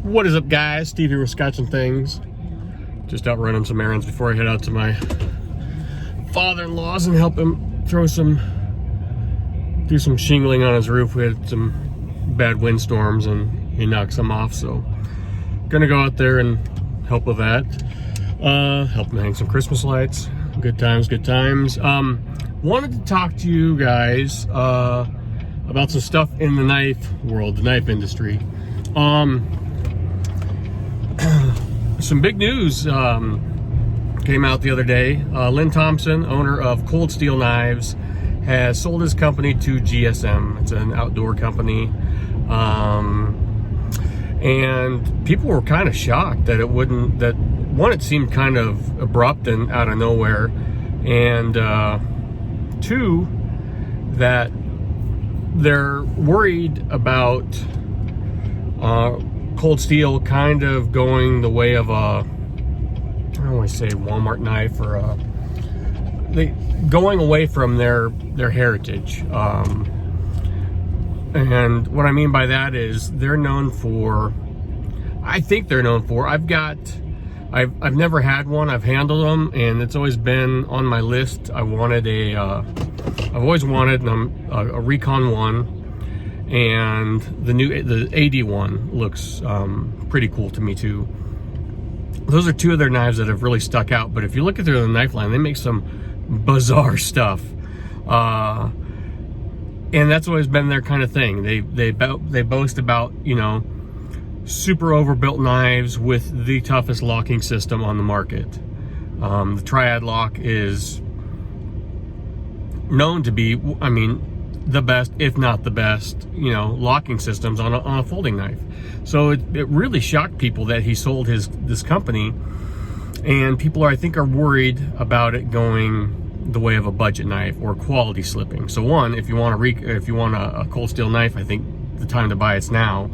What is up, guys? Steve here with Scotch and Things. Just out running some errands before I head out to my father-in-law's and help him do some shingling on his roof. We had some bad windstorms and he knocked some off, so gonna go out there and help with that. Help him hang some Christmas lights. Good times, good times. Wanted to talk to you guys about some stuff in the knife world, the knife industry. Some big news came out the other day. Lynn Thompson, owner of Cold Steel Knives, has sold his company to GSM. It's an outdoor company. And people were kind of shocked that it seemed kind of abrupt and out of nowhere. And two, that they're worried about Cold Steel kind of going the way of I don't want to say Walmart knife, or going away from their heritage. And what I mean by that is they're known for, I think they're known for, I've never had one. I've handled them, and it's always been on my list. I've always wanted a Recon 1. And the AD one looks pretty cool to me too. Those are two of their knives that have really stuck out. But if you look at their knife line, they make some bizarre stuff, and that's always been their kind of thing. They boast about, you know, super overbuilt knives with the toughest locking system on the market. The Triad lock is known to be, I mean, the best, if not the best, you know, locking systems on a folding knife. So it really shocked people that he sold this company, and people I think are worried about it going the way of a budget knife or quality slipping. So one, if you want a Cold Steel knife, I think the time to buy it's now.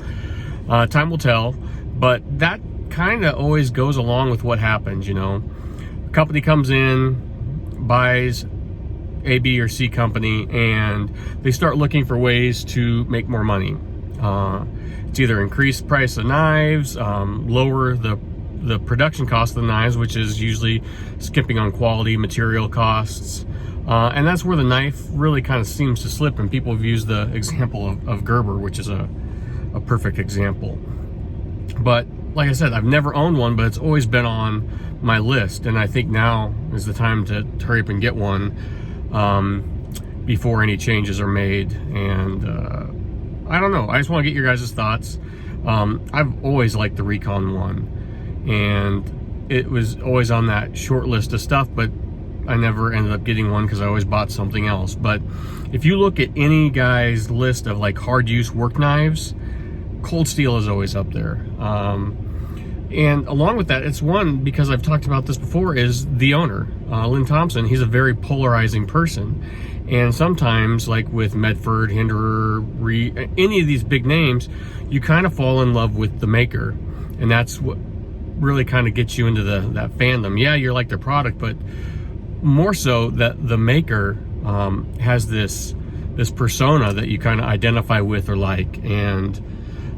Time will tell, but that kind of always goes along with what happens. You know, a company comes in, buys A, B, or C company, and they start looking for ways to make more money. It's either increase price of knives, lower the production cost of the knives, which is usually skipping on quality, material costs, and that's where the knife really kind of seems to slip. And people have used the example of Gerber, which is a perfect example. But like I said, I've never owned one, but it's always been on my list, and I think now is the time to hurry up and get one before any changes are made. And I don't know, I just want to get your guys' thoughts. I've always liked the Recon 1, and it was always on that short list of stuff, but I never ended up getting one because I always bought something else. But if you look at any guy's list of like hard use work knives, Cold Steel is always up there. And along with that, it's one, because I've talked about this before, is the owner, Lynn Thompson. He's a very polarizing person. And sometimes, like with Medford, Hinderer, any of these big names, you kind of fall in love with the maker. And that's what really kind of gets you into that fandom. Yeah, you're like their product, but more so that the maker has this persona that you kind of identify with or like. And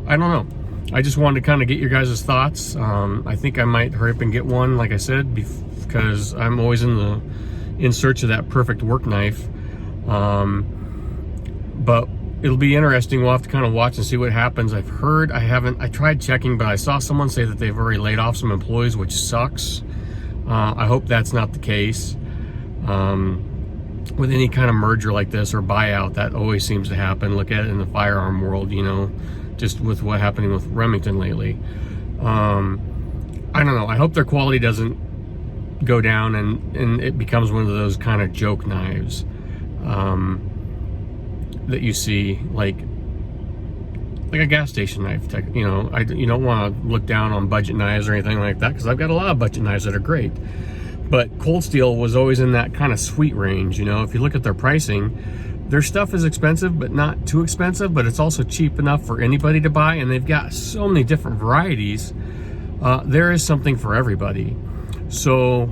I don't know. I just wanted to kind of get your guys' thoughts. I think I might hurry up and get one, like I said, because I'm always in search of that perfect work knife. But it'll be interesting. We'll have to kind of watch and see what happens. I tried checking, but I saw someone say that they've already laid off some employees, which sucks. I hope that's not the case. With any kind of merger like this or buyout, that always seems to happen. Look at it in the firearm world, you know, just with what happening with Remington lately. I don't know. I hope their quality doesn't go down and it becomes one of those kind of joke knives that you see, like a gas station knife. You know, you don't want to look down on budget knives or anything like that, because I've got a lot of budget knives that are great. But Cold Steel was always in that kind of sweet range. You know, if you look at their pricing, their stuff is expensive, but not too expensive, but it's also cheap enough for anybody to buy, and they've got so many different varieties. There is something for everybody. So,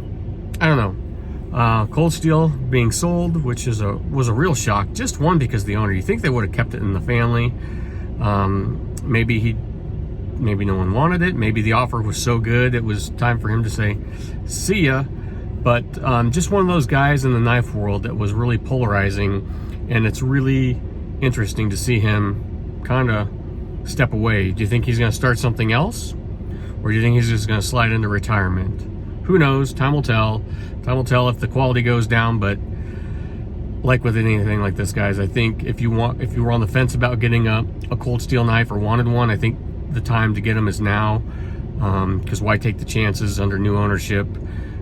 I don't know. Cold Steel being sold, which was a real shock. Just one, because the owner, you think they would have kept it in the family. Maybe he maybe no one wanted it. Maybe the offer was so good it was time for him to say, see ya. But just one of those guys in the knife world that was really polarizing, and it's really interesting to see him kind of step away. Do you think he's going to start something else? Or do you think he's just going to slide into retirement? Who knows? Time will tell. Time will tell if the quality goes down, but like with anything like this, guys, I think if you were on the fence about getting a cold steel knife or wanted one, I think the time to get them is now, because why take the chances under new ownership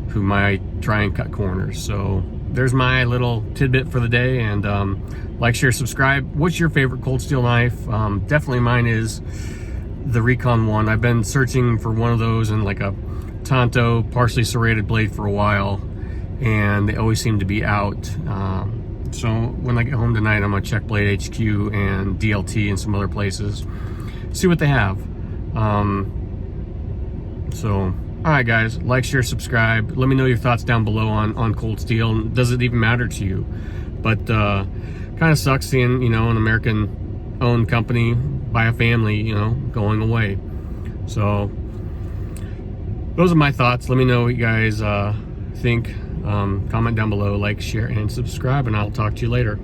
who might try and cut corners? So there's my little tidbit for the day, and like, share, subscribe. What's your favorite cold steel knife? Definitely mine is the Recon one. I've been searching for one of those in like a Tonto partially serrated blade for a while, and they always seem to be out. So when I get home tonight, I'm gonna check Blade HQ and DLT and some other places, see what they have. So all right, guys, like, share, subscribe. Let me know your thoughts down below on cold steel. Does it even matter to you? But kind of sucks seeing, you know, an American owned company by a family, you know, going away. So those are my thoughts. Let me know what you guys think. Comment down below, like, share, and subscribe, and I'll talk to you later.